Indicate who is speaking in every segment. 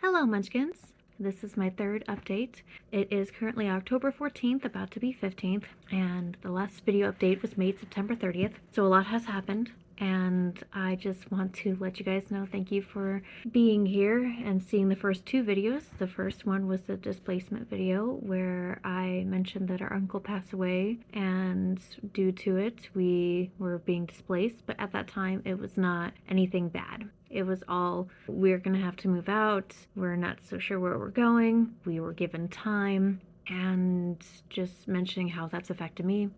Speaker 1: Hello, Munchkins. This is my third update. It is currently October 14th, about to be 15th, and the last video update was made September 30th, so a lot has happened. And I just want to let you guys know thank you for being here and seeing the first two videos. The first one was the displacement video where I mentioned that our uncle passed away, and due to it, we were being displaced, but at that time, it was not anything bad. It was all, we're gonna have to move out, we're not so sure where we're going, we were given time, and just mentioning how that's affected me.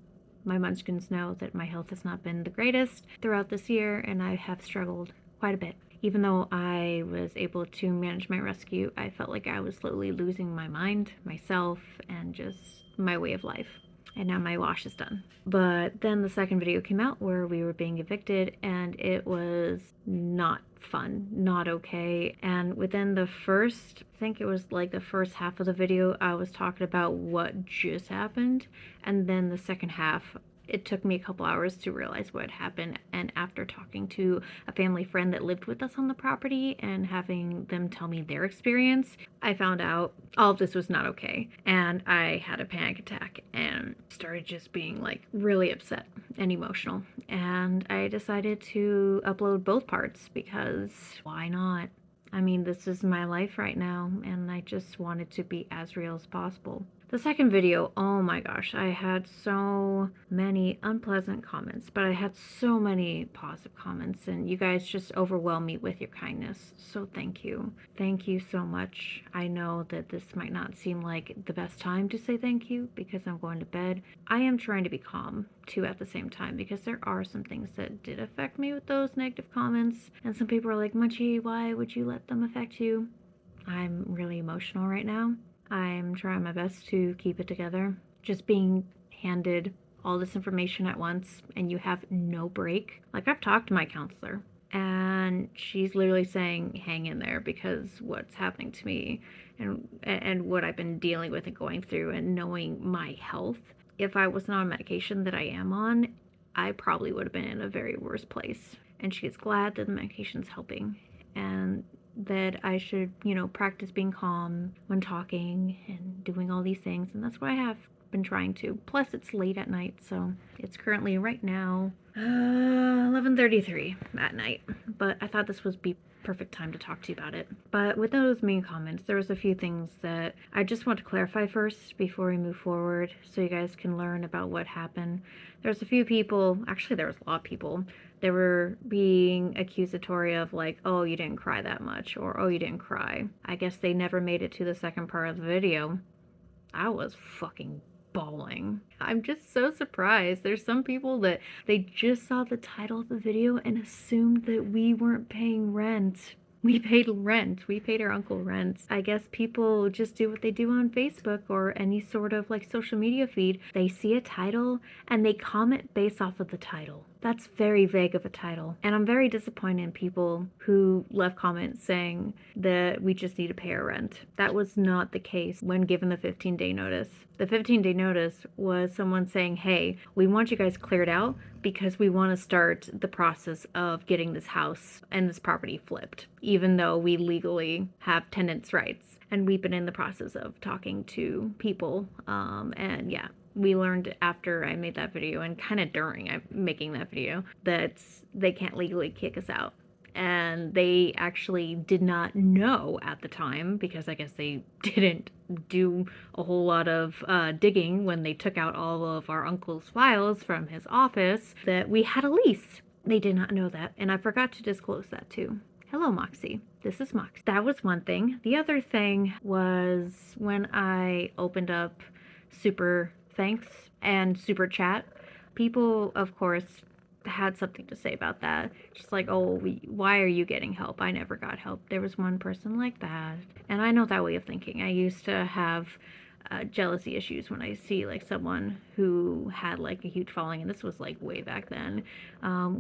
Speaker 1: My munchkins know that my health has not been the greatest throughout this year, and I have struggled quite a bit. Even though I was able to manage my rescue, I felt like I was slowly losing my mind, myself, and just my way of life. And now my wash is done. But then the second video came out where we were being evicted, and it was not fun, not okay. And within the first, I think it was like the first half of the video, I was talking about what just happened. And then the second half, it took me a couple hours to realize what happened. And after talking to a family friend that lived with us on the property and having them tell me their experience, I found out all of this was not okay. And I had a panic attack and started just being like really upset and emotional. And I decided to upload both parts because why not? I mean, this is my life right now, and I just wanted to be as real as possible. The second video, oh my gosh, I had so many unpleasant comments, but I had so many positive comments, and you guys just overwhelm me with your kindness. So thank you. Thank you so much. I know that this might not seem like the best time to say thank you because I'm going to bed. I am trying to be calm too at the same time because there are some things that did affect me with those negative comments, and some people are like, Munchie, why would you let them affect you? I'm really emotional right now. I'm trying my best to keep it together. Just being handed all this information at once and you have no break. Like, I've talked to my counselor and she's literally saying hang in there because what's happening to me and what I've been dealing with and going through, and knowing my health. If I was not on medication that I am on, I probably would have been in a very worse place. And she's glad that the medication's helping, and that I should, practice being calm when talking and doing all these things. And that's what I have been trying to. Plus, it's late at night, so it's currently right now 11:33 at night. But I thought this would be perfect time to talk to you about it. But with those main comments, there was a few things that I just want to clarify first before we move forward so you guys can learn about what happened. There's a few people, actually there was a lot of people, they were being accusatory of like, oh, you didn't cry that much, or oh, you didn't cry. I guess they never made it to the second part of the video. I was fucking bawling. I'm just so surprised. There's some people that they just saw the title of the video and assumed that we weren't paying rent. We paid rent. We paid our uncle rent. I guess people just do what they do on Facebook or any sort of like social media feed. They see a title and they comment based off of the title. That's very vague of a title. And I'm very disappointed in people who left comments saying that we just need to pay our rent. That was not the case when given the 15-day notice. The 15-day notice was someone saying, hey, we want you guys cleared out because we want to start the process of getting this house and this property flipped, even though we legally have tenants' rights. And we've been in the process of talking to people. And yeah, we learned after I made that video and kind of during making that video that they can't legally kick us out. And they actually did not know at the time, because I guess they didn't do a whole lot of digging when they took out all of our uncle's files from his office, that we had a lease. They did not know that, and I forgot to disclose that too. Hello, Moxie. This is Moxie. That was one thing. The other thing was when I opened up Super Thanks and Super Chat, people, of course, had something to say about that. Just like, oh, why are you getting help? I never got help. There was one person like that. And I know that way of thinking. I used to have jealousy issues when I see like someone who had like a huge following, and this was like way back then,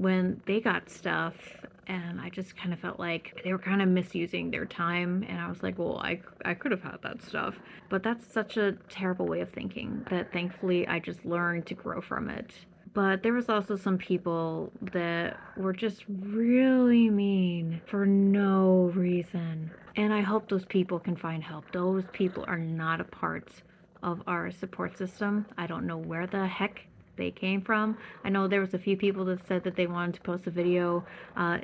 Speaker 1: when they got stuff, and I just kind of felt like they were kind of misusing their time, and I was like, well, I could have had that stuff. But that's such a terrible way of thinking that thankfully I just learned to grow from it. But there was also some people that were just really mean for no reason. And I hope those people can find help. Those people are not a part of our support system. I don't know where the heck they came from. I know there was a few people that said that they wanted to post a video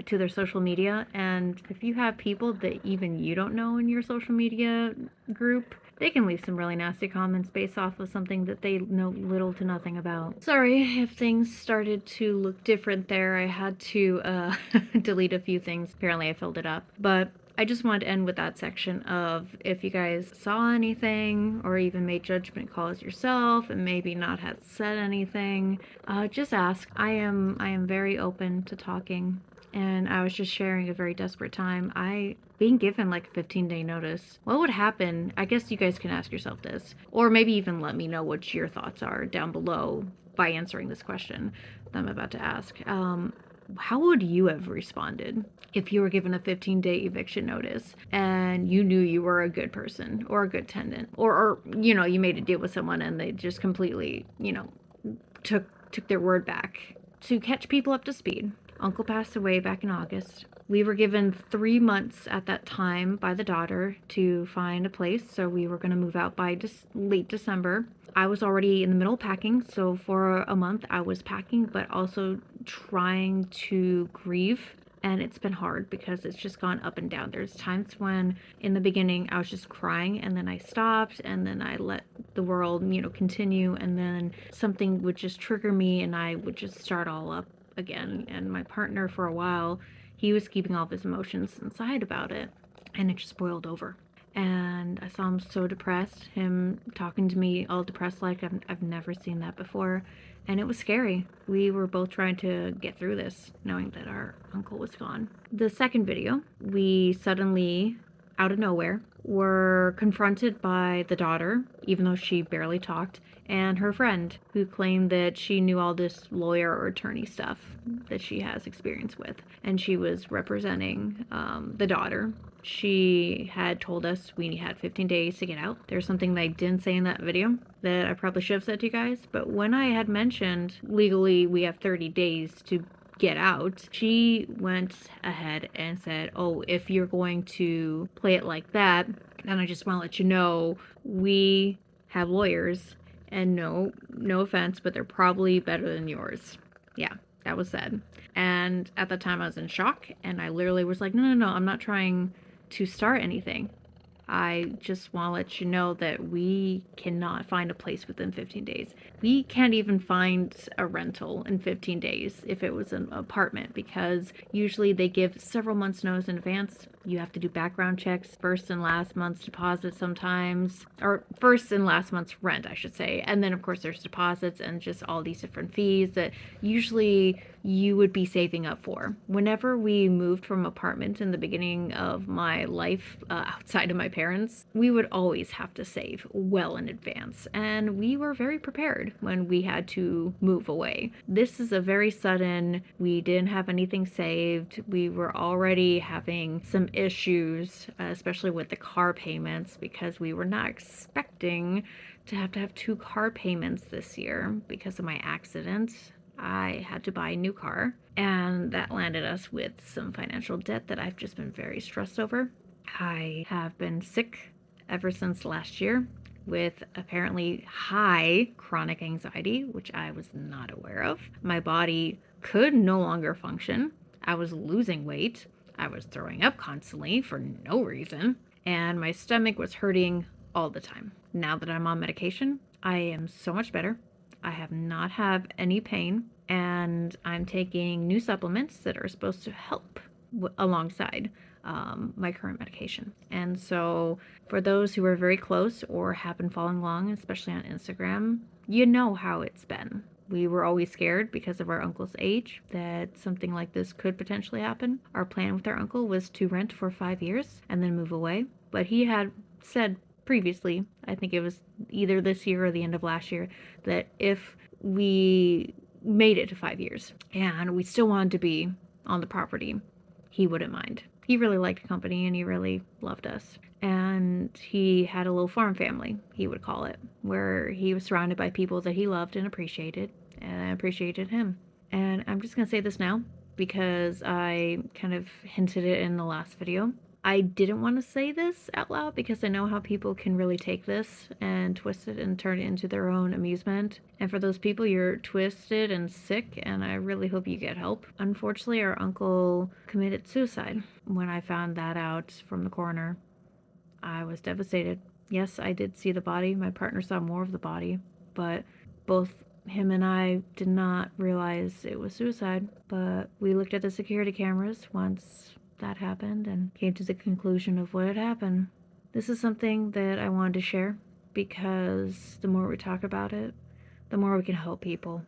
Speaker 1: to their social media, and if you have people that even you don't know in your social media group, they can leave some really nasty comments based off of something that they know little to nothing about. Sorry if things started to look different there. I had to delete a few things. Apparently I filled it up. But I just wanted to end with that section of if you guys saw anything or even made judgment calls yourself and maybe not had said anything, just ask. I am very open to talking, and I was just sharing a very desperate time. I being given like a 15-day notice. What would happen? I guess you guys can ask yourself this, or maybe even let me know what your thoughts are down below by answering this question that I'm about to ask. How would you have responded if you were given a 15-day eviction notice and you knew you were a good person or a good tenant, or you know, you made a deal with someone and they just completely, you know, took their word back? To catch people up to speed, Uncle passed away back in August. We were given 3 months at that time by the daughter to find a place, so we were going to move out by late December. I was already in the middle of packing, so for a month I was packing, but also trying to grieve. And it's been hard because it's just gone up and down. There's times when in the beginning I was just crying and then I stopped and then I let the world, you know, continue, and then something would just trigger me and I would just start all up again. And my partner, for a while, he was keeping all of his emotions inside about it, and it just boiled over. And I saw him so depressed, him talking to me all depressed like I've never seen that before. And it was scary. We were both trying to get through this, knowing that our uncle was gone. The second video, we suddenly, out of nowhere, were confronted by the daughter, even though she barely talked, and her friend, who claimed that she knew all this lawyer or attorney stuff that she has experience with. And she was representing the daughter. She had told us we had 15 days to get out. There's something that I didn't say in that video that I probably should have said to you guys, but when I had mentioned legally we have 30 days to get out, she went ahead and said, oh, if you're going to play it like that, then I just want to let you know we have lawyers, and no offense, but they're probably better than yours. Yeah, that was said. And at the time I was in shock, and I literally was like, no, I'm not trying to start anything. I just want to let you know that we cannot find a place within 15 days. We can't even find a rental in 15 days if it was an apartment, because usually they give several months notice in advance. You have to do background checks, first and last month's deposit sometimes, or first and last month's rent, I should say. And then of course there's deposits and just all these different fees that usually you would be saving up for. Whenever we moved from apartment in the beginning of my life outside of my parents, we would always have to save well in advance, and we were very prepared when we had to move away. This is a very sudden, we didn't have anything saved. We were already having some issues, especially with the car payments, because we were not expecting to have 2 car payments this year because of my accident. I had to buy a new car, and that landed us with some financial debt that I've just been very stressed over. I have been sick ever since last year with apparently high chronic anxiety, which I was not aware of. My body could no longer function. I was losing weight. I was throwing up constantly for no reason, and my stomach was hurting all the time. Now that I'm on medication, I am so much better. I have not had any pain, and I'm taking new supplements that are supposed to help alongside my current medication. And so for those who are very close or have been following along, especially on Instagram, you know how it's been. We were always scared because of our uncle's age that something like this could potentially happen. Our plan with our uncle was to rent for 5 years and then move away. But he had said previously, I think it was either this year or the end of last year, that if we made it to 5 years and we still wanted to be on the property, he wouldn't mind. He really liked company and he really loved us. And he had a little farm family, he would call it, where he was surrounded by people that he loved and I appreciated him. And I'm just going to say this now because I kind of hinted it in the last video. I didn't want to say this out loud because I know how people can really take this and twist it and turn it into their own amusement. And for those people, you're twisted and sick, and I really hope you get help. Unfortunately, our uncle committed suicide. When I found that out from the coroner, I was devastated. Yes, I did see the body. My partner saw more of the body, but both him and I did not realize it was suicide. But we looked at the security cameras once that happened and came to the conclusion of what had happened. This is something that I wanted to share because the more we talk about it, the more we can help people,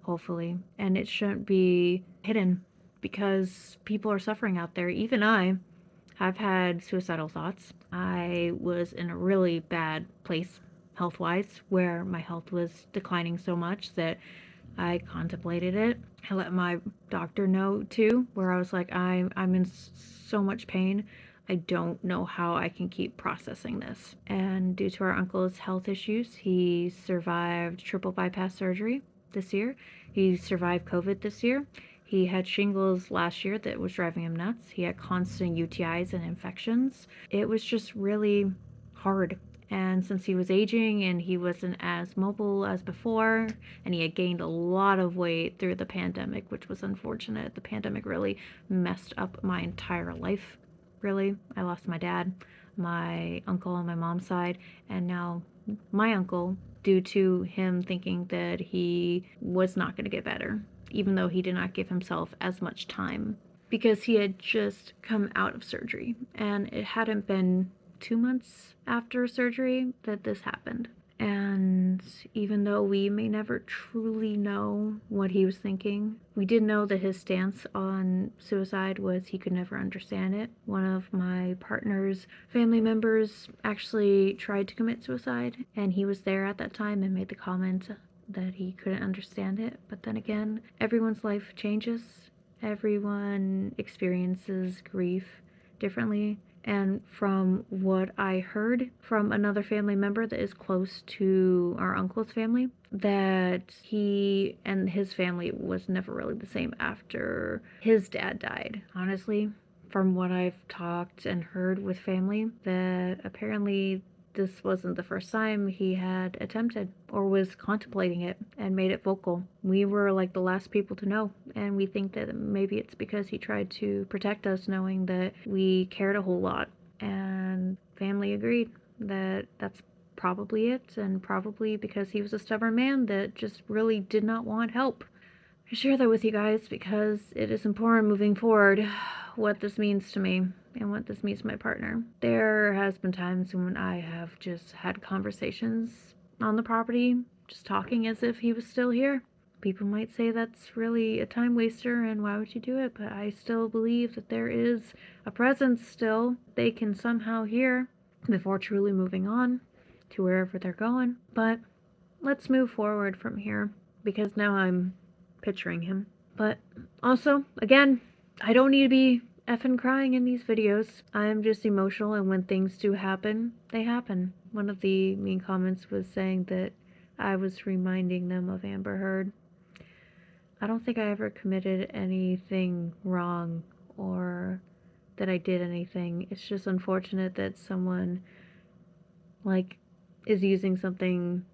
Speaker 1: hopefully. And it shouldn't be hidden because people are suffering out there. Even I've had suicidal thoughts. I was in a really bad place health wise where my health was declining so much that I contemplated it. I let my doctor know too, where I was like, I'm in so much pain. I don't know how I can keep processing this. And due to our uncle's health issues, he survived triple bypass surgery this year. He survived COVID this year. He had shingles last year that was driving him nuts. He had constant UTIs and infections. It was just really hard. And since he was aging and he wasn't as mobile as before, and he had gained a lot of weight through the pandemic, which was unfortunate. The pandemic really messed up my entire life, really. I lost my dad, my uncle on my mom's side, and now my uncle, due to him thinking that he was not going to get better, even though he did not give himself as much time because he had just come out of surgery and it hadn't been 2 months after surgery that this happened. And even though we may never truly know what he was thinking, we did know that his stance on suicide was he could never understand it. One of my partner's family members actually tried to commit suicide, and he was there at that time and made the comment that he couldn't understand it. But then again, everyone's life changes. Everyone experiences grief differently. And from what I heard from another family member that is close to our uncle's family, that he and his family was never really the same after his dad died. Honestly, from what I've talked and heard with family, that apparently this wasn't the first time he had attempted or was contemplating it and made it vocal. We were like the last people to know, and we think that maybe it's because he tried to protect us, knowing that we cared a whole lot. And family agreed that that's probably it, and probably because he was a stubborn man that just really did not want help. I share that with you guys because it is important moving forward what this means to me and what this means to my partner. There has been times when I have just had conversations on the property, just talking as if he was still here. People might say that's really a time waster and why would you do it, but I still believe that there is a presence still they can somehow hear before truly moving on to wherever they're going. But let's move forward from here because now I'm picturing him. But also, again, I don't need to be effing crying in these videos. I'm just emotional, and when things do happen, they happen. One of the mean comments was saying that I was reminding them of Amber Heard. I don't think I ever committed anything wrong or that I did anything. It's just unfortunate that someone like is using something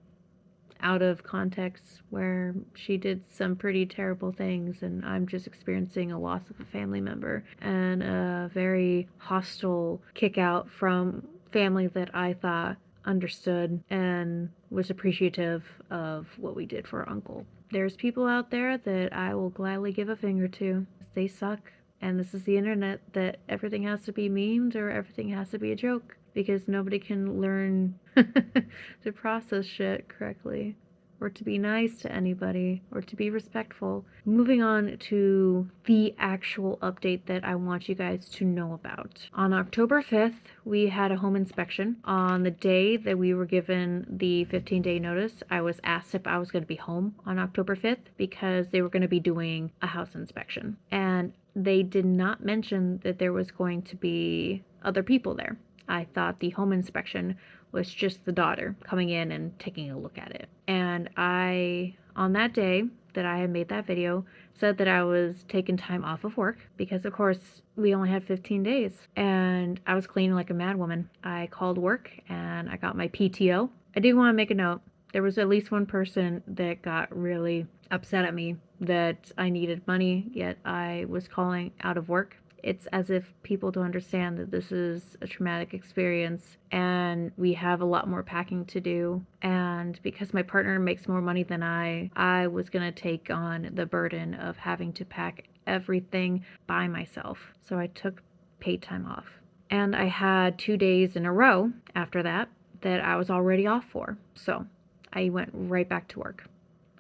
Speaker 1: out of context where she did some pretty terrible things, and I'm just experiencing a loss of a family member and a very hostile kick out from family that I thought understood and was appreciative of what we did for our uncle. There's people out there that I will gladly give a finger to. They suck. And this is the internet, that everything has to be memed or everything has to be a joke because nobody can learn to process shit correctly or to be nice to anybody or to be respectful. Moving on to the actual update that I want you guys to know about. On October 5th, we had a home inspection. On the day that we were given the 15-day notice, I was asked if I was going to be home on October 5th because they were going to be doing a house inspection. And they did not mention that there was going to be other people there. I thought the home inspection was just the daughter coming in and taking a look at it. And on that day, that I had made that video said that I was taking time off of work because, of course, we only had 15 days and I was cleaning like a madwoman. I called work and I got my PTO. I do want to make a note. There was at least one person that got really upset at me that I needed money, yet I was calling out of work. It's as if people don't understand that this is a traumatic experience and we have a lot more packing to do. And because my partner makes more money than I was going to take on the burden of having to pack everything by myself. So I took paid time off. And I had 2 days in a row after that I was already off for. So I went right back to work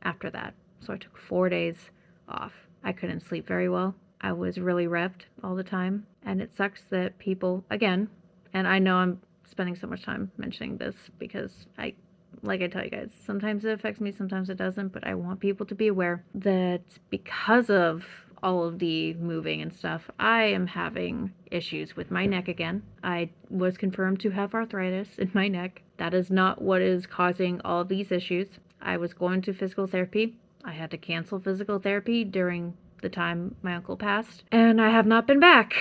Speaker 1: after that. So I took 4 days off. I couldn't sleep very well. I was really revved all the time. And it sucks that people, again, and I know I'm spending so much time mentioning this because like I tell you guys, sometimes it affects me, sometimes it doesn't, but I want people to be aware that because of all of the moving and stuff, I am having issues with my neck again. I was confirmed to have arthritis in my neck. That is not what is causing all of these issues. I was going to physical therapy. I had to cancel physical therapy during the time my uncle passed, and I have not been back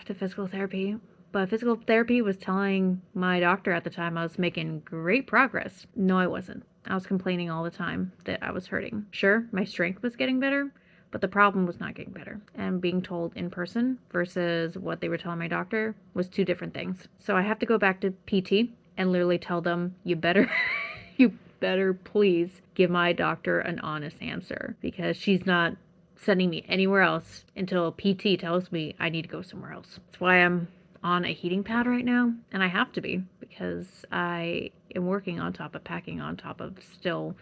Speaker 1: to physical therapy. But physical therapy was telling my doctor at the time I was making great progress. No, I wasn't. I was complaining all the time that I was hurting. Sure, my strength was getting better, but the problem was not getting better. And being told in person versus what they were telling my doctor was two different things. So I have to go back to PT and literally tell them, you better please give my doctor an honest answer, because she's not sending me anywhere else until PT tells me I need to go somewhere else. That's why I'm on a heating pad right now, and I have to be, because I am working on top of packing, on top of still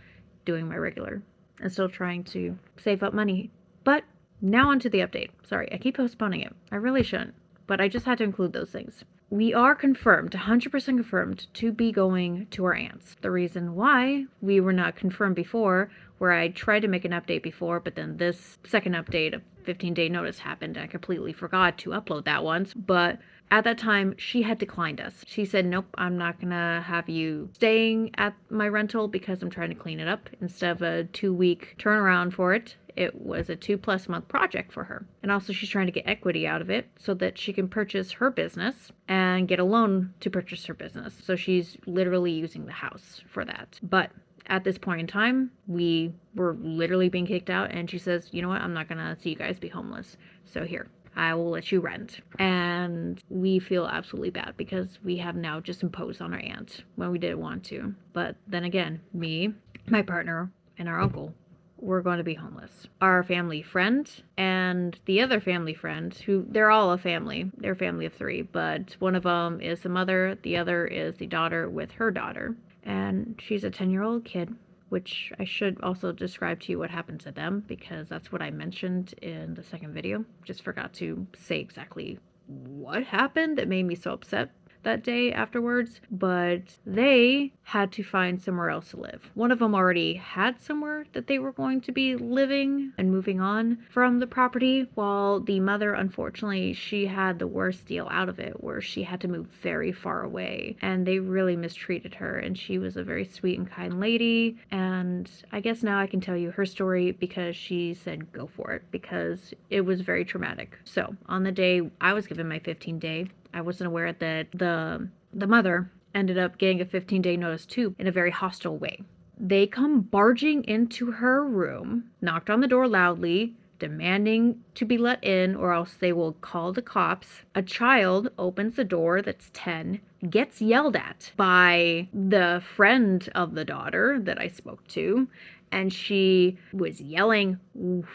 Speaker 1: doing my regular and still trying to save up money. But now on to the update. Sorry, I keep postponing it. I really shouldn't, but I just had to include those things. We are confirmed, 100% confirmed, to be going to our aunt's. The reason why we were not confirmed before, where I tried to make an update before, but then this second update of 15-day notice happened and I completely forgot to upload that once. But at that time, she had declined us. She said, nope, I'm not gonna have you staying at my rental because I'm trying to clean it up. Instead of a 2-week turnaround for it, it was a 2+ month project for her. And also she's trying to get equity out of it so that she can purchase her business and get a loan to purchase her business. So she's literally using the house for that. But at this point in time, we were literally being kicked out, and she says, you know what, I'm not gonna see you guys be homeless. So here, I will let you rent. And we feel absolutely bad because we have now just imposed on our aunt when we didn't want to. But then again, me, my partner, and our uncle, we're going to be homeless. Our family friend and the other family friend, who they're all a family. They're a family of 3, but one of them is the mother, the other is the daughter with her daughter. And she's a 10-year-old kid, which I should also describe to you what happened to them, because that's what I mentioned in the second video. Just forgot to say exactly what happened that made me so upset that day afterwards, but they had to find somewhere else to live. One of them already had somewhere that they were going to be living and moving on from the property, while the mother, unfortunately, she had the worst deal out of it, where she had to move very far away, and they really mistreated her. And she was a very sweet and kind lady, and I guess now I can tell you her story because she said go for it, because it was very traumatic. So on the day I was given my 15-day, I wasn't aware that the mother ended up getting a 15-day notice too, in a very hostile way. They come barging into her room, knocked on the door loudly, demanding to be let in or else they will call the cops. A child opens the door that's 10, gets yelled at by the friend of the daughter that I spoke to, and she was yelling,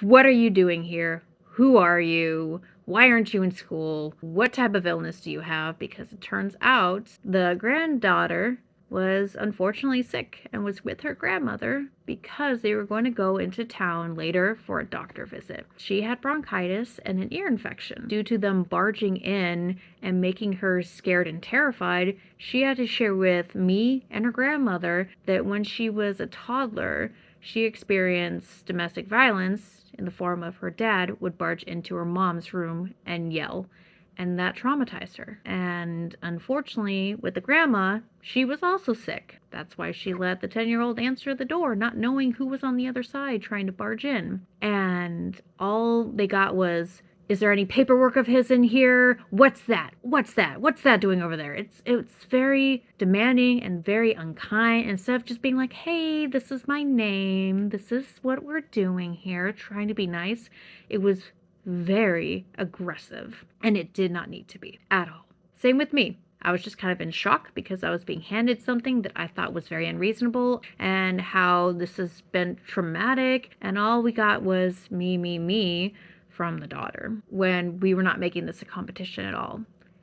Speaker 1: "What are you doing here? Who are you? Why aren't you in school? What type of illness do you have?" Because it turns out the granddaughter was unfortunately sick and was with her grandmother because they were going to go into town later for a doctor visit. She had bronchitis and an ear infection. Due to them barging in and making her scared and terrified, she had to share with me and her grandmother that when she was a toddler, she experienced domestic violence in the form of her dad would barge into her mom's room and yell and that traumatized her. And unfortunately, with the grandma, she was also sick. That's why she let the 10-year-old answer the door, not knowing who was on the other side trying to barge in. And all they got was, is there any paperwork of his in here? What's that? What's that? What's that doing over there? It's very demanding and very unkind. Instead of just being like, hey, this is my name. This is what we're doing here, trying to be nice. It was very aggressive, and it did not need to be at all. Same with me. I was just kind of in shock because I was being handed something that I thought was very unreasonable, and how this has been traumatic, and all we got was me from the daughter, when we were not making this a competition at all.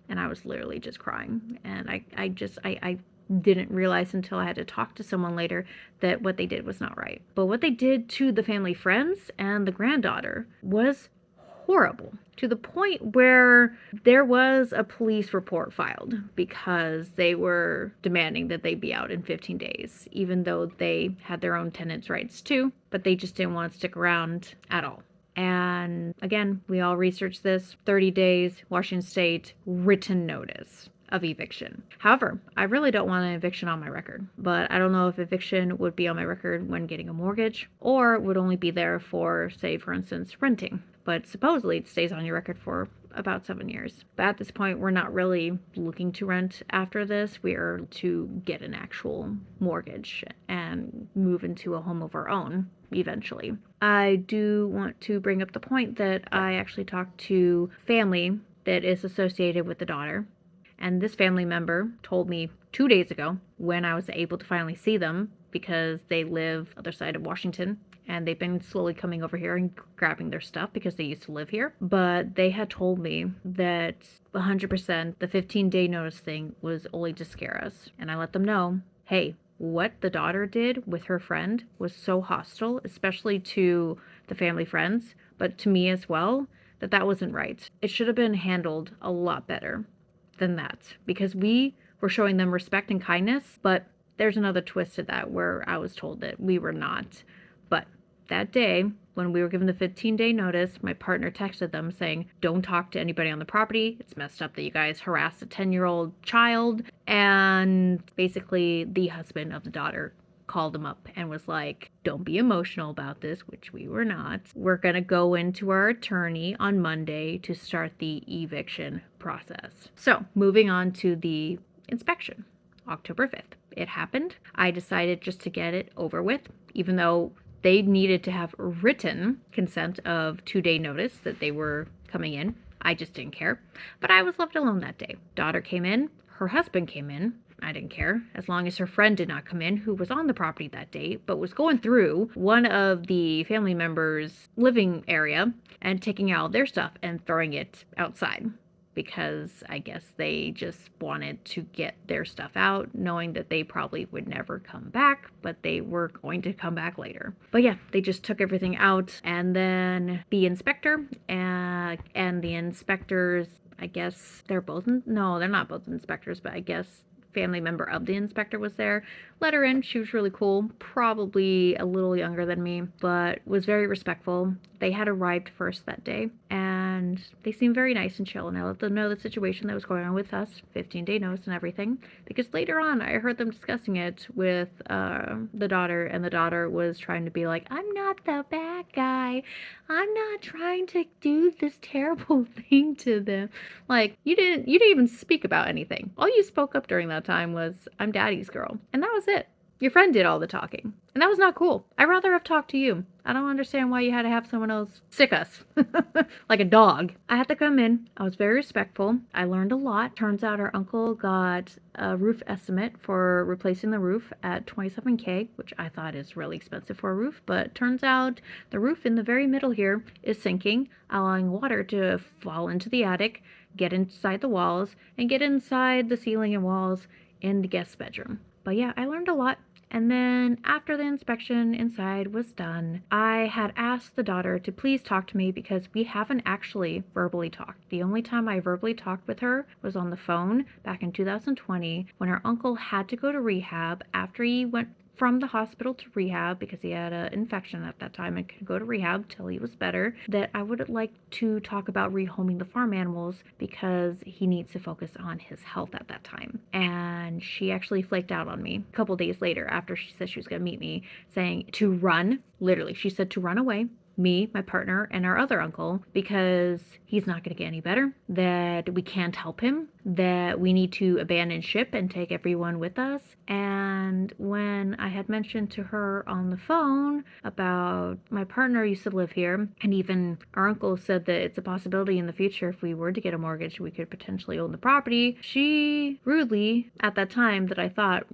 Speaker 1: And I was literally just crying. And I didn't realize until I had to talk to someone later that what they did was not right. But what they did to the family friends and the granddaughter was horrible, to the point where there was a police report filed because they were demanding that they be out in 15 days, even though they had their own tenants' rights too, but they just didn't want to stick around at all. And again, we all researched this. 30 days, Washington State, written notice of eviction. However, I really don't want an eviction on my record, but I don't know if eviction would be on my record when getting a mortgage, or would only be there for, say, for instance, renting. But supposedly it stays on your record for about 7 years. But at this point, we're not really looking to rent after this. We are to get an actual mortgage and move into a home of our own eventually. I do want to bring up the point that I actually talked to family that is associated with the daughter. And this family member told me 2 days ago, when I was able to finally see them, because they live other side of Washington, and they've been slowly coming over here and grabbing their stuff because they used to live here. But they had told me that 100% the 15-day notice thing was only to scare us. And I let them know, hey, what the daughter did with her friend was so hostile, especially to the family friends, but to me as well, that wasn't right. It should have been handled a lot better than that, because we were showing them respect and kindness, but there's another twist to that where I was told that we were not. But that day, when we were given the 15-day notice, my partner texted them saying, don't talk to anybody on the property. It's messed up that you guys harassed a 10-year-old child. And basically, the husband of the daughter called him up and was like, don't be emotional about this, which we were not. We're going to go into our attorney on Monday to start the eviction process. So, moving on to the inspection. October 5th. It happened. I decided just to get it over with, even though they needed to have written consent of 2-day notice that they were coming in. I just didn't care. But I was left alone that day. Daughter came in. Her husband came in. I didn't care, as long as her friend did not come in, who was on the property that day, but was going through one of the family members' living area and taking out their stuff and throwing it outside, because I guess they just wanted to get their stuff out, knowing that they probably would never come back, but they were going to come back later. But yeah, they just took everything out, and then the inspector and the inspectors, I guess they're both, no, they're not both inspectors, but I guess family member of the inspector was there. Let her in. She was really cool, probably a little younger than me, but was very respectful. They had arrived first that day, and they seemed very nice and chill, and I let them know the situation that was going on with us, 15-day notice and everything, because later on I heard them discussing it with the daughter, and the daughter was trying to be like, I'm not the bad guy. I'm not trying to do this terrible thing to them. Like, you didn't even speak about anything. All you spoke up during that time was, I'm daddy's girl. And that was it. Your friend did all the talking. And that was not cool. I'd rather have talked to you. I don't understand why you had to have someone else sick us. Like a dog. I had to come in. I was very respectful. I learned a lot. Turns out our uncle got a roof estimate for replacing the roof at $27K, which I thought is really expensive for a roof. But turns out the roof in the very middle here is sinking, allowing water to fall into the attic, get inside the walls, and get inside the ceiling and walls in the guest bedroom. But yeah, I learned a lot. And then after the inspection inside was done, I had asked the daughter to please talk to me because we haven't actually verbally talked. The only time I verbally talked with her was on the phone back in 2020 when her uncle had to go to rehab after he went from the hospital to rehab because he had an infection at that time and could go to rehab till he was better, that I would like to talk about rehoming the farm animals because he needs to focus on his health at that time. And she actually flaked out on me a couple days later after she said she was going to meet me, saying to run. Literally, she said to run away, me, my partner, and our other uncle, because he's not going to get any better, that we can't help him, that we need to abandon ship and take everyone with us. And when I had mentioned to her on the phone about my partner used to live here, and even our uncle said that it's a possibility in the future if we were to get a mortgage, we could potentially own the property, she rudely, at that time that I thought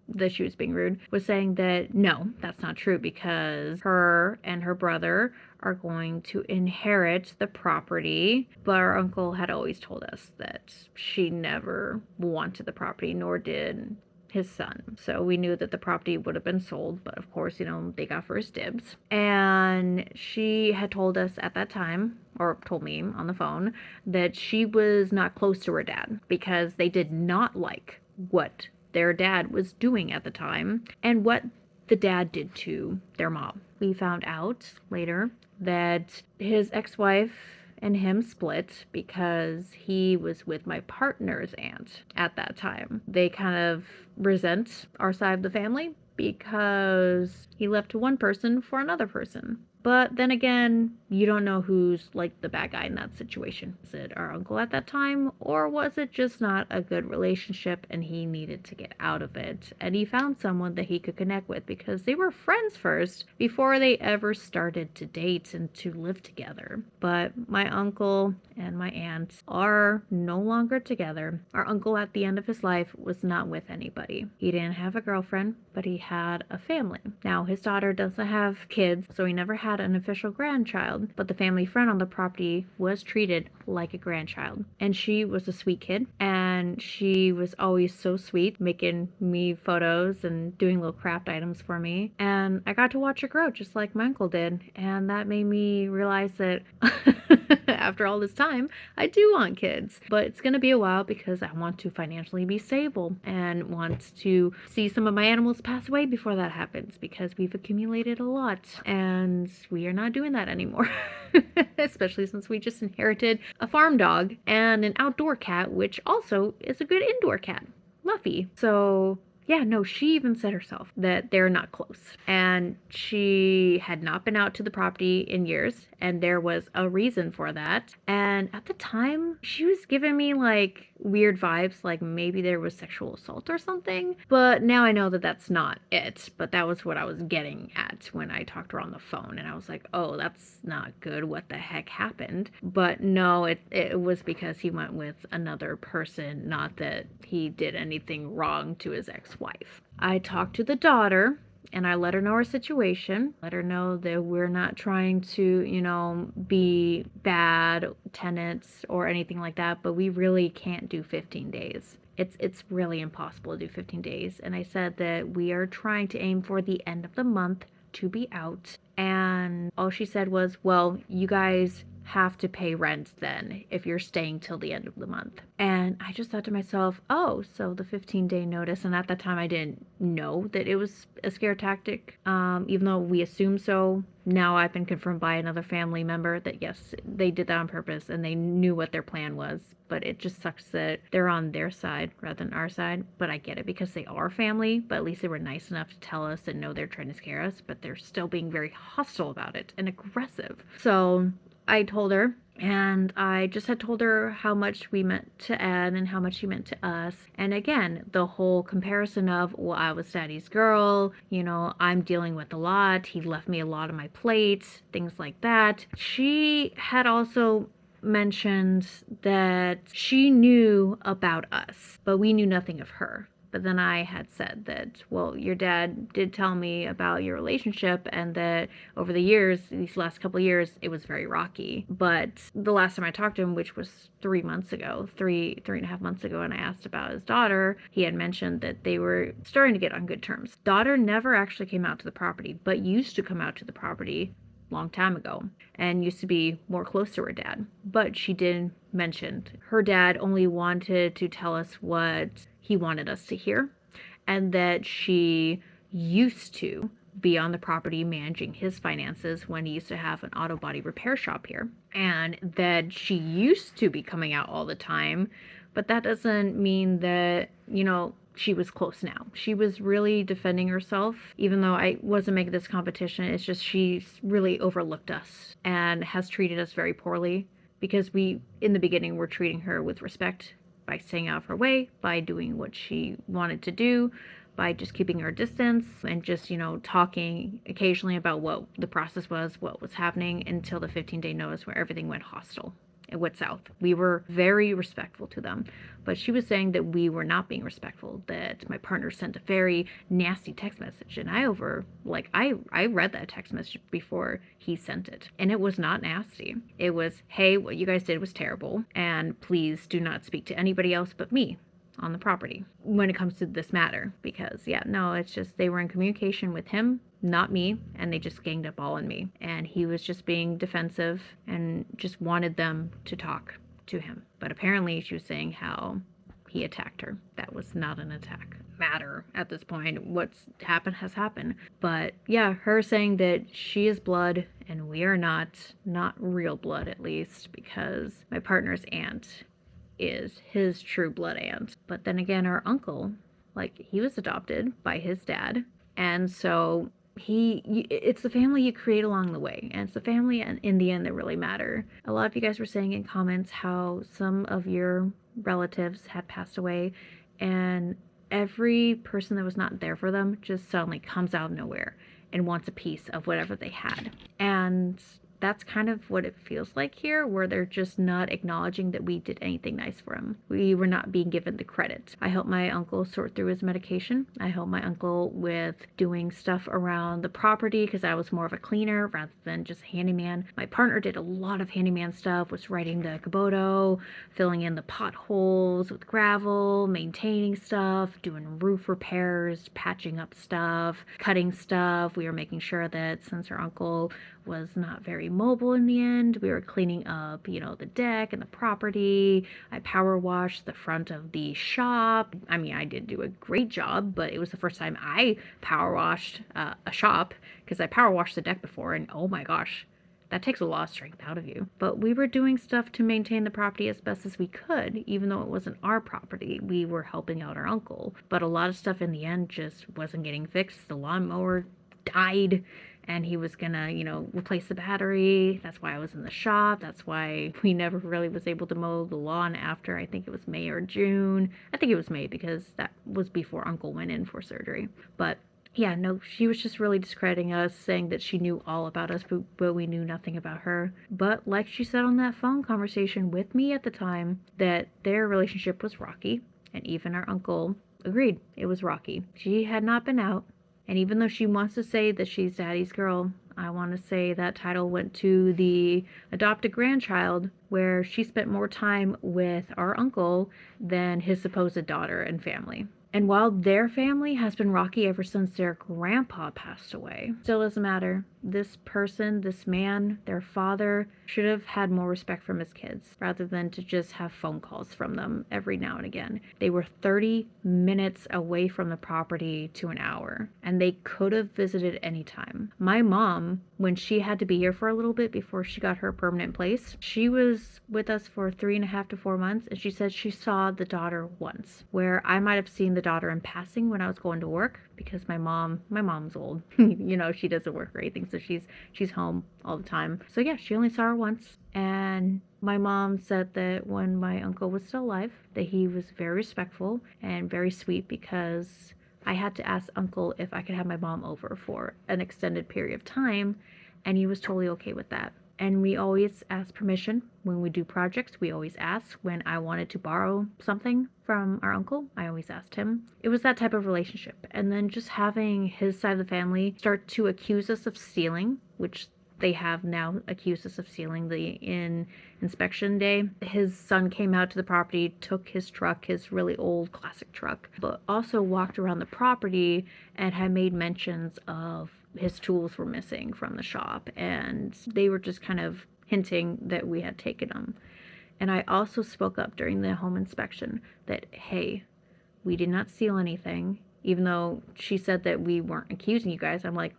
Speaker 1: that she was being rude, was saying that no, that's not true because her and her brother are going to inherit the property. But our uncle had always told us that she never wanted the property, nor did his son. So we knew that the property would have been sold, but of course, they got first dibs. And she had told us at that time, or told me on the phone, that she was not close to her dad because they did not like what their dad was doing at the time and what the dad did to their mom. We found out later that his ex-wife and him split because he was with my partner's aunt at that time. They kind of resent our side of the family because he left one person for another person. But then again, you don't know who's like the bad guy in that situation. Was it our uncle at that time, or was it just not a good relationship and he needed to get out of it? And he found someone that he could connect with because they were friends first before they ever started to date and to live together. But my uncle and my aunt are no longer together. Our uncle at the end of his life was not with anybody. He didn't have a girlfriend, but he had a family. Now, his daughter doesn't have kids, so he never had an official grandchild, but the family friend on the property was treated like a grandchild. And she was a sweet kid, and she was always so sweet, making me photos and doing little craft items for me. And I got to watch her grow just like my uncle did, and that made me realize that after all this time, I do want kids, but it's going to be a while because I want to financially be stable and want to see some of my animals pass away before that happens because we've accumulated a lot and we are not doing that anymore. Especially since we just inherited a farm dog and an outdoor cat, which also is a good indoor cat, Luffy. So yeah, no, she even said herself that they're not close. And she had not been out to the property in years, and there was a reason for that. And at the time, she was giving me like weird vibes, like maybe there was sexual assault or something. But now I know that that's not it. But that was what I was getting at when I talked to her on the phone. And I was like, oh, that's not good. What the heck happened? But no, it was because he went with another person, not that he did anything wrong to his ex-wife. I talked to the daughter and I let her know our situation, let her know that we're not trying to, be bad tenants or anything like that, but we really can't do 15 days. It's really impossible to do 15 days. And I said that we are trying to aim for the end of the month to be out. And all she said was, well, you guys have to pay rent then if you're staying till the end of the month. And I just thought to myself, oh, so the 15-day notice. And at that time I didn't know that it was a scare tactic, even though we assumed so. Now I've been confirmed by another family member that yes, they did that on purpose and they knew what their plan was. But it just sucks that they're on their side rather than our side. But I get it because they are family, but at least they were nice enough to tell us and know they're trying to scare us, but they're still being very hostile about it and aggressive. So I told her, and I just had told her how much we meant to Ed and how much he meant to us. And again, the whole comparison of, well, I was Daddy's girl, I'm dealing with a lot. He left me a lot on my plate, things like that. She had also mentioned that she knew about us, but we knew nothing of her. But then I had said that, well, your dad did tell me about your relationship and that over the years, these last couple of years, it was very rocky. But the last time I talked to him, which was 3 months ago, three and a half months ago, and I asked about his daughter, he had mentioned that they were starting to get on good terms. Daughter never actually came out to the property, but used to come out to the property long time ago and used to be more close to her dad. But she did mention her dad only wanted to tell us what he wanted us to hear, and that she used to be on the property managing his finances when he used to have an auto body repair shop here, and that she used to be coming out all the time, but that doesn't mean that, she was close now. She was really defending herself, even though I wasn't making this competition. It's just she's really overlooked us and has treated us very poorly because we, in the beginning, were treating her with respect by staying out of her way, by doing what she wanted to do, by just keeping our distance and just, talking occasionally about what the process was, what was happening until the 15-day notice where everything went hostile. It went south. We were very respectful to them, but she was saying that we were not being respectful, that my partner sent a very nasty text message, and I read that text message before he sent it, and it was not nasty. It was, hey, what you guys did was terrible, and please do not speak to anybody else but me on the property when it comes to this matter, because it's just they were in communication with him, not me, and they just ganged up all on me, and he was just being defensive and just wanted them to talk to him. But apparently she was saying how he attacked her. That was not an attack matter at this point. What's happened has happened. But her saying that she is blood and we are not real blood, at least, because my partner's aunt is his true blood aunt. But then again, our uncle, he was adopted by his dad, and so it's the family you create along the way, and it's the family in the end that really matter. A lot of you guys were saying in comments how some of your relatives had passed away, and every person that was not there for them just suddenly comes out of nowhere and wants a piece of whatever they had. And that's kind of what it feels like here, where they're just not acknowledging that we did anything nice for him. We were not being given the credit. I helped my uncle sort through his medication. I helped my uncle with doing stuff around the property because I was more of a cleaner rather than just a handyman. My partner did a lot of handyman stuff, was writing the Kubota, filling in the potholes with gravel, maintaining stuff, doing roof repairs, patching up stuff, cutting stuff. We were making sure that since our uncle was not very mobile in the end, we were cleaning up, the deck and the property. I power washed the front of the shop. I mean, I did do a great job, but it was the first time I power washed a shop, because I power washed the deck before, and oh my gosh, that takes a lot of strength out of you. But we were doing stuff to maintain the property as best as we could, even though it wasn't our property. We were helping out our uncle. But a lot of stuff in the end just wasn't getting fixed. The lawnmower died, and he was gonna, replace the battery. That's why I was in the shop. That's why we never really was able to mow the lawn after, I think it was May or June. I think it was May, because that was before Uncle went in for surgery. But she was just really discrediting us, saying that she knew all about us, but we knew nothing about her. But like she said on that phone conversation with me at the time, that their relationship was rocky, and even our uncle agreed it was rocky. She had not been out. And even though she wants to say that she's daddy's girl, I want to say that title went to the adopted grandchild, where she spent more time with our uncle than his supposed daughter and family. And while their family has been rocky ever since their grandpa passed away, still doesn't matter. This person, this man, their father, should have had more respect from his kids rather than to just have phone calls from them every now and again. They were 30 minutes away from the property to an hour, and they could have visited anytime. My mom, when she had to be here for a little bit before she got her permanent place, she was with us for 3.5 to 4 months, and she said she saw the daughter once, where I might have seen the daughter in passing when I was going to work, because my mom's old. She doesn't work or anything, so she's home all the time. So she only saw her once. And my mom said that when my uncle was still alive, that he was very respectful and very sweet, because I had to ask Uncle if I could have my mom over for an extended period of time, and he was totally okay with that. And we always ask permission when we do projects. We always ask. When I wanted to borrow something from our uncle, I always asked him. It was that type of relationship. And then just having his side of the family start to accuse us of stealing, which they have now accused us of stealing in inspection day. His son came out to the property, took his truck, his really old classic truck, but also walked around the property and had made mentions of his tools were missing from the shop, and they were just kind of hinting that we had taken them. And I also spoke up during the home inspection that, hey, we did not steal anything. even though she said that we weren't accusing you guys. I'm like,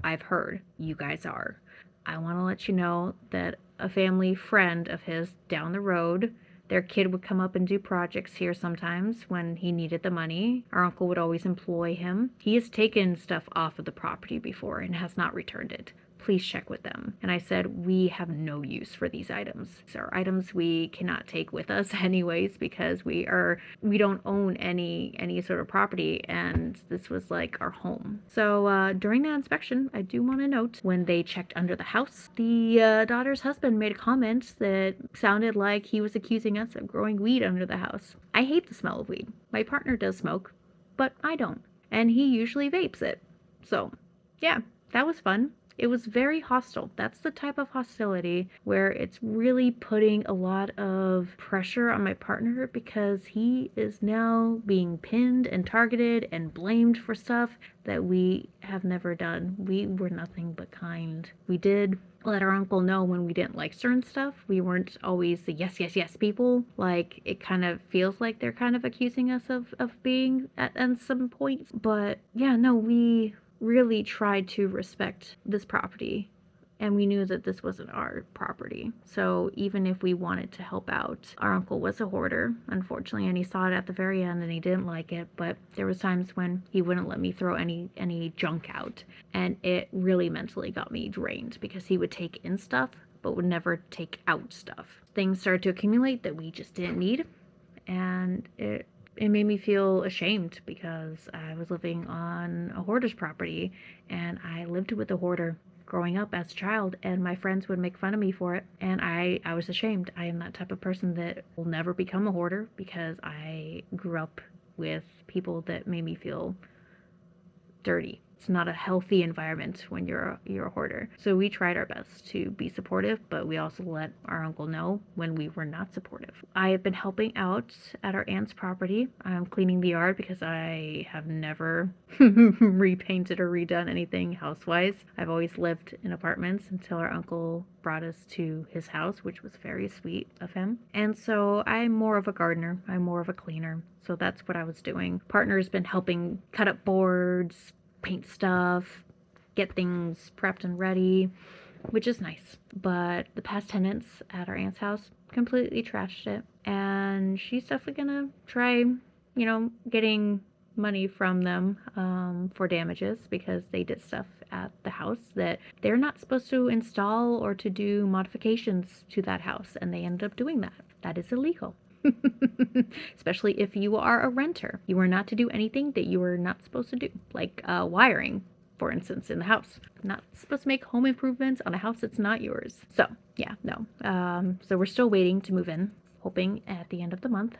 Speaker 1: I've heard you guys are. I want to let you know that a family friend of his down the road, their kid would come up and do projects here sometimes when he needed the money. Our uncle would always employ him. He has taken stuff off of the property before and has not returned it. Please check with them. And I said, we have no use for these items. These are items we cannot take with us anyways, because we don't own any sort of property, and this was like our home. So during that inspection, I do want to note, when they checked under the house, the daughter's husband made a comment that sounded like he was accusing us of growing weed under the house. I hate the smell of weed. My partner does smoke, but I don't. And he usually vapes it. So yeah, that was fun. It was very hostile. That's the type of hostility where it's really putting a lot of pressure on my partner, because he is now being pinned and targeted and blamed for stuff that we have never done. We were nothing but kind. We did let our uncle know when we didn't like certain stuff. We weren't always the yes, yes, yes people. Like, it kind of feels like they're kind of accusing us of being at some points. But yeah, no, we really tried to respect this property, and we knew that this wasn't our property. So even if we wanted to help out, our uncle was a hoarder, unfortunately, and he saw it at the very end and he didn't like it. But there was times when he wouldn't let me throw any junk out, and it really mentally got me drained, because he would take in stuff but would never take out stuff. Things started to accumulate that we just didn't need, and it made me feel ashamed, because I was living on a hoarder's property, and I lived with a hoarder growing up as a child, and my friends would make fun of me for it, and I was ashamed. I am that type of person that will never become a hoarder, because I grew up with people that made me feel dirty. It's not a healthy environment when you're a hoarder. So we tried our best to be supportive, but we also let our uncle know when we were not supportive. I have been helping out at our aunt's property. I'm cleaning the yard, because I have never repainted or redone anything house-wise. I've always lived in apartments until our uncle brought us to his house, which was very sweet of him. And so I'm more of a gardener. I'm more of a cleaner. So that's what I was doing. Partner's been helping cut up boards, paint stuff, get things prepped and ready, which is nice. But the past tenants at our aunt's house completely trashed it, and she's definitely gonna try, getting money from them for damages, because they did stuff at the house that they're not supposed to install or to do modifications to that house, and they ended up doing that. That is illegal. Especially if you are a renter. You are not to do anything that you are not supposed to do, like wiring, for instance, in the house. Not supposed to make home improvements on a house that's not yours. So yeah, no. So we're still waiting to move in, hoping at the end of the month.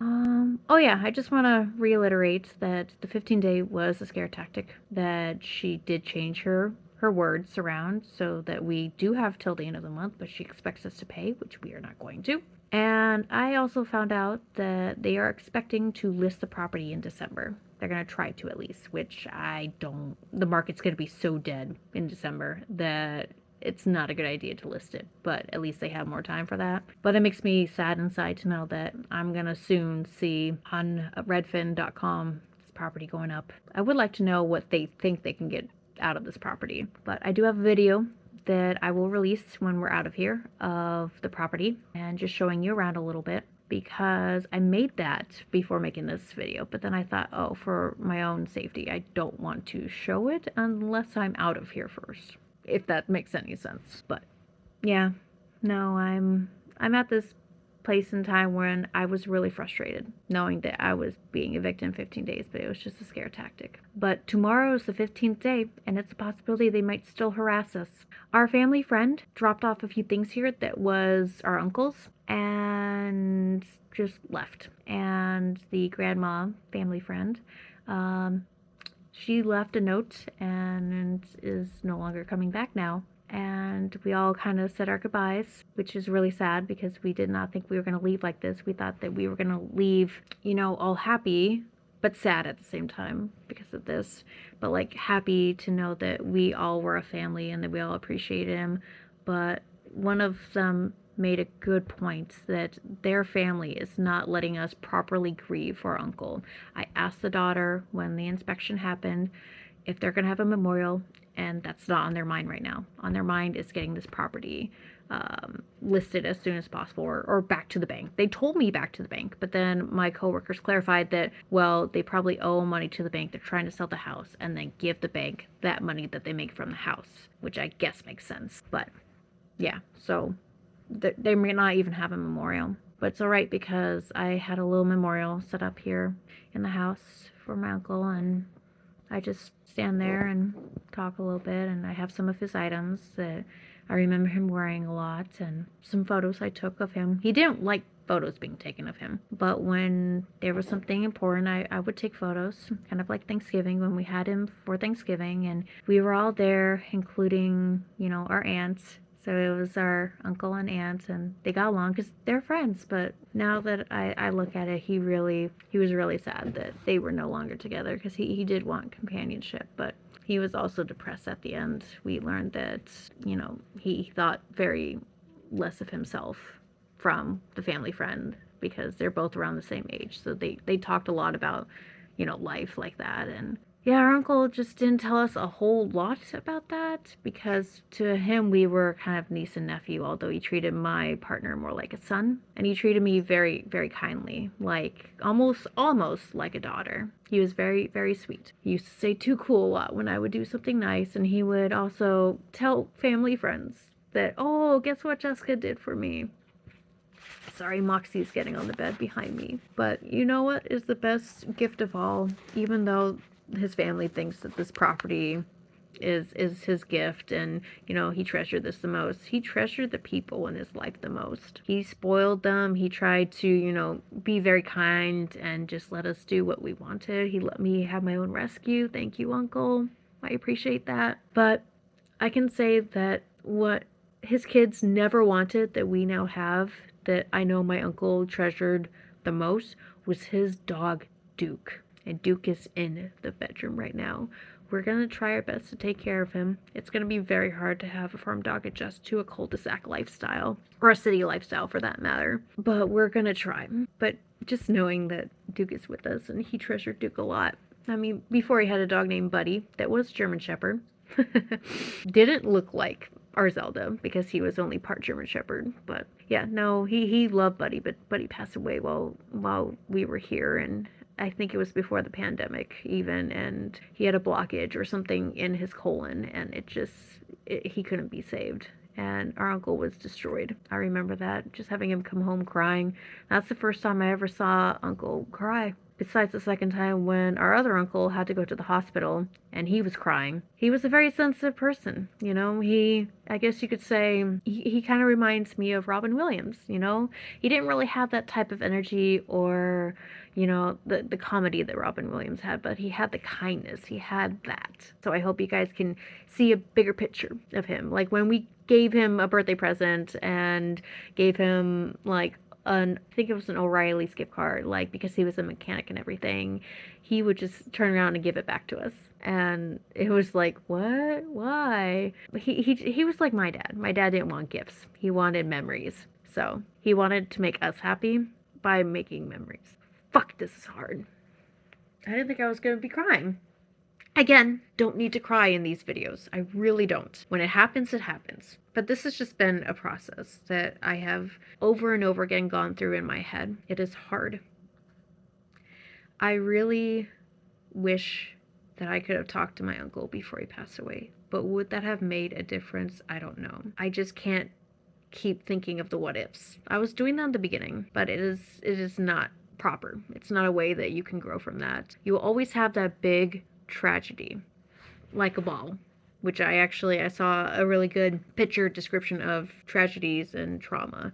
Speaker 1: Oh yeah, I just want to reiterate that the 15-day was a scare tactic, that she did change her words around so that we do have till the end of the month, but she expects us to pay, which we are not going to. And I also found out that they are expecting to list the property in December. They're going to try to, at least, which I don't. The market's going to be so dead in December that it's not a good idea to list it. But at least they have more time for that. But it makes me sad inside to know that I'm going to soon see on redfin.com this property going up. I would like to know what they think they can get out of this property. But I do have a video that I will release when we're out of here of the property, and just showing you around a little bit, because I made that before making this video, but then I thought, oh, for my own safety, I don't want to show it unless I'm out of here first, if that makes any sense. But yeah, no, I'm at this place in time when I was really frustrated knowing that I was being evicted in 15 days, but it was just a scare tactic. But tomorrow is the 15th day, and it's a possibility they might still harass us. Our family friend dropped off a few things here that was our uncle's, and just left. And the grandma, family friend, she left a note and is no longer coming back now. And we all kind of said our goodbyes, which is really sad, because we did not think we were going to leave like this. We thought that we were going to leave, all happy, but sad at the same time because of this. But like happy to know that we all were a family and that we all appreciated him. But one of them made a good point that their family is not letting us properly grieve for our uncle. I asked the daughter when the inspection happened if they're going to have a memorial, and that's not on their mind right now. On their mind is getting this property listed as soon as possible, or back to the bank. They told me back to the bank, but then my coworkers clarified that, well, they probably owe money to the bank. They're trying to sell the house and then give the bank that money that they make from the house, which I guess makes sense. But yeah, so they may not even have a memorial. But it's all right because I had a little memorial set up here in the house for my uncle, and I just stand there and talk a little bit, and I have some of his items that I remember him wearing a lot, and some photos I took of him. He didn't like photos being taken of him, but when there was something important, I would take photos, kind of like Thanksgiving when we had him for Thanksgiving, and we were all there, including, our aunts. So it was our uncle and aunt, and they got along because they're friends. But now that I look at it, he was really sad that they were no longer together, because he did want companionship, but he was also depressed at the end. We learned that, he thought very less of himself from the family friend, because they're both around the same age. So they talked a lot about, life like that. And yeah, our uncle just didn't tell us a whole lot about that, because to him we were kind of niece and nephew, although he treated my partner more like a son. And he treated me very, very kindly, like almost like a daughter. He was very, very sweet. He used to say "too cool" a lot when I would do something nice, and he would also tell family friends that, "Oh, guess what Jessica did for me." Sorry, Moxie's getting on the bed behind me. But you know what is the best gift of all? Even though his family thinks that this property is his gift, and he treasured this the most, he treasured the people in his life the most. He spoiled them. He tried to be very kind and just let us do what we wanted. He let me have my own rescue. Thank you, Uncle. I appreciate that. But I can say that what his kids never wanted, that we now have, that I know my uncle treasured the most, was his dog, Duke. And Duke is in the bedroom right now. We're going to try our best to take care of him. It's going to be very hard to have a farm dog adjust to a cul-de-sac lifestyle, or a city lifestyle for that matter. But we're going to try. But just knowing that Duke is with us, and he treasured Duke a lot. I mean, before he had a dog named Buddy that was German Shepherd. Didn't look like our Zelda, because he was only part German Shepherd. But yeah, no, he loved Buddy, but Buddy passed away while we were here, and I think it was before the pandemic even, and he had a blockage or something in his colon, and he couldn't be saved. And our uncle was destroyed. I remember that, just having him come home crying. That's the first time I ever saw Uncle cry. Besides the second time when our other uncle had to go to the hospital and he was crying. He was a very sensitive person, I guess you could say, he kind of reminds me of Robin Williams, He didn't really have that type of energy or, the comedy that Robin Williams had, but he had the kindness. He had that. So I hope you guys can see a bigger picture of him. Like when we gave him a birthday present and gave him I think it was an O'Reilly's gift card, because he was a mechanic and everything, he would just turn around and give it back to us. And it was like, what? Why? He was like my dad. My dad didn't want gifts. He wanted memories. So he wanted to make us happy by making memories. Fuck, this is hard. I didn't think I was going to be crying. Again, don't need to cry in these videos. I really don't. When it happens, it happens. But this has just been a process that I have over and over again gone through in my head. It is hard. I really wish that I could have talked to my uncle before he passed away. But would that have made a difference? I don't know. I just can't keep thinking of the what ifs. I was doing that in the beginning, but it is not proper. It's not a way that you can grow from that. You will always have that big tragedy, like a ball, which I saw a really good picture description of tragedies and trauma.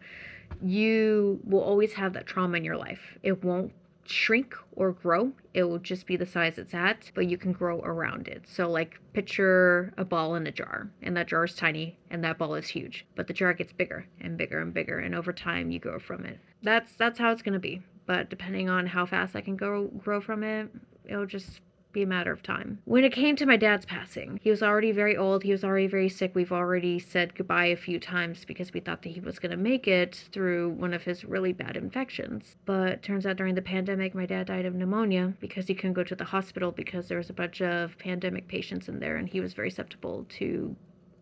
Speaker 1: You will always have that trauma in your life. It won't shrink or grow. It will just be the size it's at, but you can grow around it. So picture a ball in a jar, and that jar is tiny and that ball is huge, but the jar gets bigger and bigger and bigger, and over time you grow from it. That's how it's going to be. But depending on how fast I can grow from it, it'll just be a matter of time. When it came to my dad's passing, he was already very old. He was already very sick. We've already said goodbye a few times because we thought that he was going to make it through one of his really bad infections. But turns out during the pandemic, my dad died of pneumonia because he couldn't go to the hospital because there was a bunch of pandemic patients in there and he was very susceptible to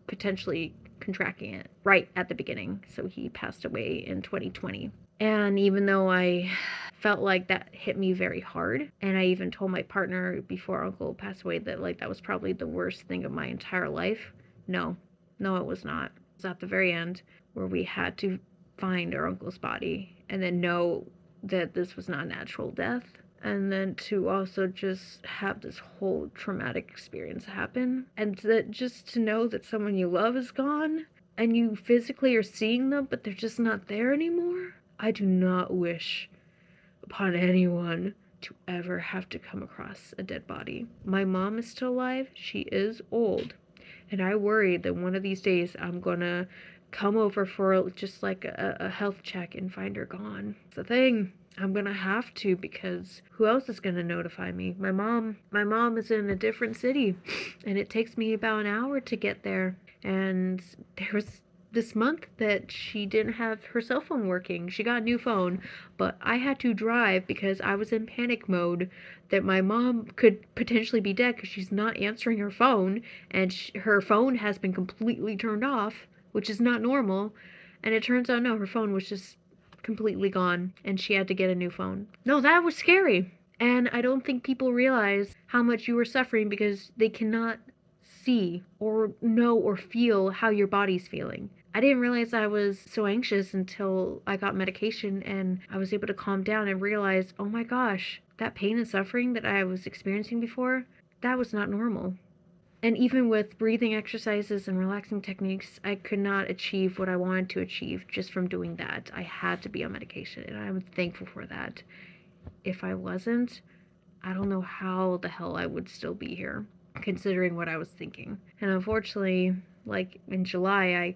Speaker 1: potentially contracting it right at the beginning. So he passed away in 2020. And even though I felt like that hit me very hard, and I even told my partner before Uncle passed away that like that was probably the worst thing of my entire life. No, it was not. It was at the very end where we had to find our uncle's body and then know that this was not natural death. And then to also just have this whole traumatic experience happen. And that just to know that someone you love is gone and you physically are seeing them, but they're just not there anymore. I do not wish upon anyone to ever have to come across a dead body. My mom is still alive. She is old. And I worry that one of these days I'm gonna come over for just like a health check and find her gone. It's a thing. I'm gonna have to because who else is gonna notify me? My mom is in a different city and it takes me about an hour to get there. And there was this month that she didn't have her cell phone working. She got a new phone, but I had to drive because I was in panic mode that my mom could potentially be dead because she's not answering her phone and her phone has been completely turned off, which is not normal. And it turns out no, her phone was just completely gone and she had to get a new phone. No, that was scary. And I don't think people realize how much you were suffering because they cannot see or know or feel how your body's feeling. I didn't realize I was so anxious until I got medication and I was able to calm down and realize, oh my gosh, that pain and suffering that I was experiencing before, that was not normal. And even with breathing exercises and relaxing techniques, I could not achieve what I wanted to achieve just from doing that. I had to be on medication, and I'm thankful for that. If I wasn't, I don't know how the hell I would still be here, considering what I was thinking. And unfortunately, like in July,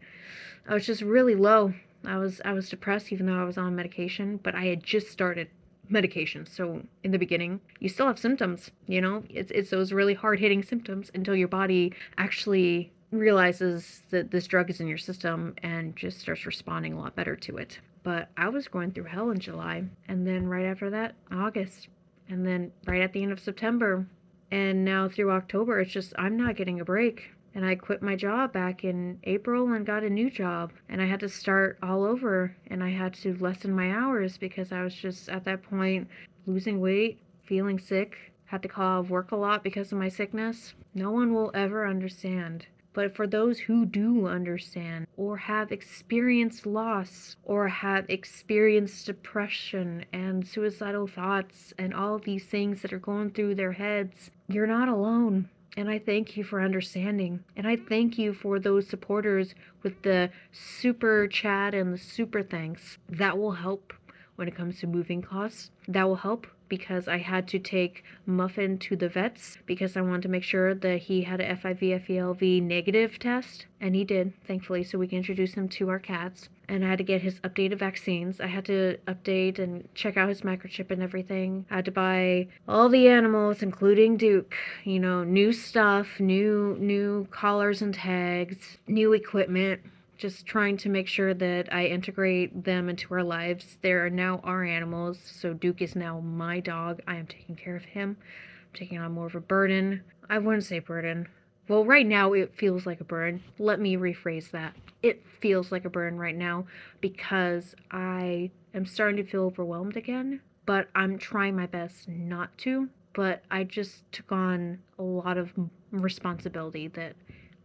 Speaker 1: I was just really low. I was depressed even though I was on medication, but I had just started medication. So in the beginning, you still have symptoms, you know? It's those really hard-hitting symptoms until your body actually realizes that this drug is in your system and just starts responding a lot better to it. But I was going through hell in July, and then right after that, August, and then right at the end of September, and now through October, it's just I'm not getting a break. And I quit my job back in April and got a new job. And I had to start all over. And I had to lessen my hours because I was just at that point losing weight, feeling sick, had to call off work a lot because of my sickness. No one will ever understand. But for those who do understand, or have experienced loss, or have experienced depression and suicidal thoughts and all these things that are going through their heads, you're not alone. And I thank you for understanding. And I thank you for those supporters with the super chat and the super thanks. That will help when it comes to moving costs. That will help because I had to take Muffin to the vets because I wanted to make sure that he had a FIV-FELV negative test. And he did, thankfully, so we can introduce him to our cats. And I had to get his updated vaccines. I had to update and check out his microchip and everything. I had to buy all the animals, including Duke. You know, new stuff, new collars and tags, new equipment. Just trying to make sure that I integrate them into our lives. They are now our animals, so Duke is now my dog. I am taking care of him. I'm taking on more of a burden. I wouldn't say burden. Well, right now it feels like a burden. Let me rephrase that. It feels like a burden right now because I am starting to feel overwhelmed again, but I'm trying my best not to. But I just took on a lot of responsibility that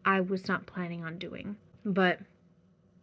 Speaker 1: I was not planning on doing. But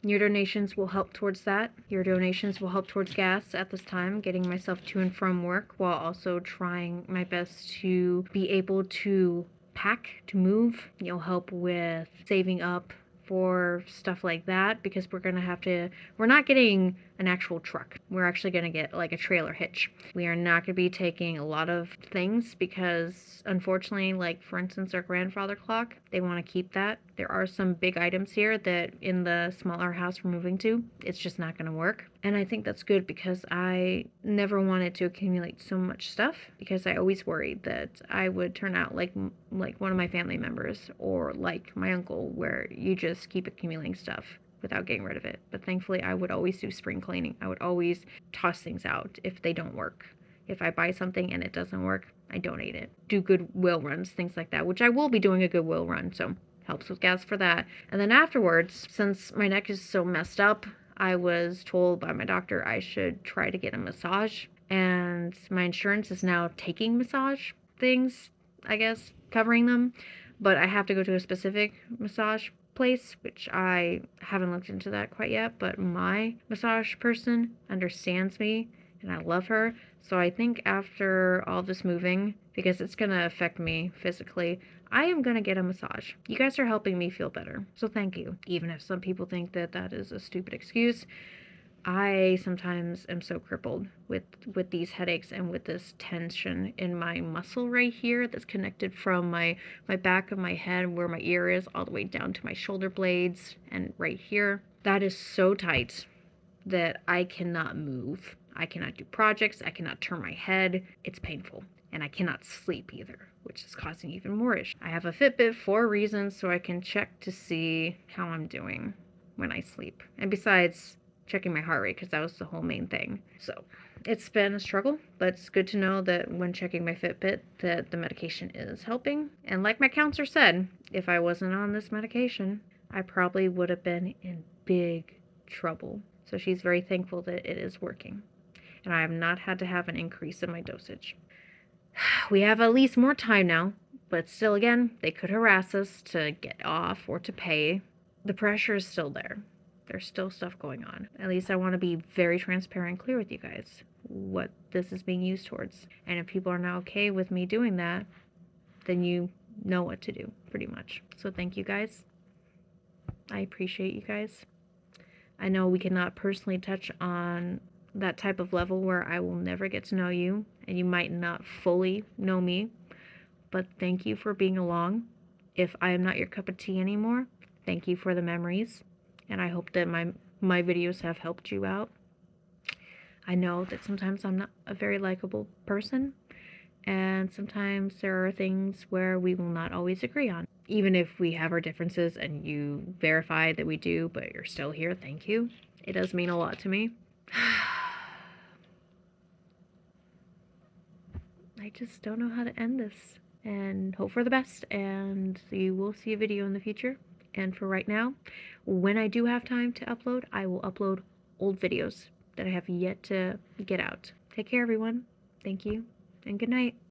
Speaker 1: your donations will help towards that. Your donations will help towards gas at this time, getting myself to and from work while also trying my best to be able to pack, to move. You'll help with saving up for stuff like that because we're not getting an actual truck. We're actually going to get like a trailer hitch. We are not going to be taking a lot of things because unfortunately, like for instance, our grandfather clock, they want to keep that. There are some big items here that in the smaller house we're moving to, it's just not going to work. And I think that's good because I never wanted to accumulate so much stuff because I always worried that I would turn out like one of my family members or like my uncle, where you just keep accumulating stuff without getting rid of it. But thankfully, I would always do spring cleaning. I would always toss things out if they don't work. If I buy something and it doesn't work, I donate it. Do goodwill runs, things like that, which I will be doing a goodwill run, so helps with gas for that. And then afterwards, since my neck is so messed up, I was told by my doctor I should try to get a massage. And my insurance is now taking massage things, I guess, covering them. But I have to go to a specific massage place, which I haven't looked into that quite yet, but my massage person understands me and I love her. So I think after all this moving, because it's going to affect me physically, I am going to get a massage. You guys are helping me feel better. So thank you. Even if some people think that that is a stupid excuse, I sometimes am so crippled with these headaches and with this tension in my muscle right here that's connected from my back of my head where my ear is all the way down to my shoulder blades and right here. That is so tight that I cannot move. I cannot do projects. I cannot turn my head. It's painful. And I cannot sleep either, which is causing even more issues. I have a Fitbit for a reason so I can check to see how I'm doing when I sleep. And besides, checking my heart rate because that was the whole main thing. So it's been a struggle, but it's good to know that when checking my Fitbit that the medication is helping. And like my counselor said, if I wasn't on this medication, I probably would have been in big trouble. So she's very thankful that it is working. And I have not had to have an increase in my dosage. We have at least more time now, but still again, they could harass us to get off or to pay. The pressure is still there. There's still stuff going on. At least I want to be very transparent and clear with you guys what this is being used towards. And if people are not okay with me doing that, then you know what to do, pretty much. So thank you guys. I appreciate you guys. I know we cannot personally touch on that type of level where I will never get to know you and you might not fully know me, but thank you for being along. If I am not your cup of tea anymore, thank you for the memories. And I hope that my videos have helped you out. I know that sometimes I'm not a very likable person, and sometimes there are things where we will not always agree on. Even if we have our differences and you verify that we do, but you're still here, thank you. It does mean a lot to me. I just don't know how to end this. And hope for the best, and you will see a video in the future. And for right now, when I do have time to upload, I will upload old videos that I have yet to get out. Take care, everyone. Thank you, and good night.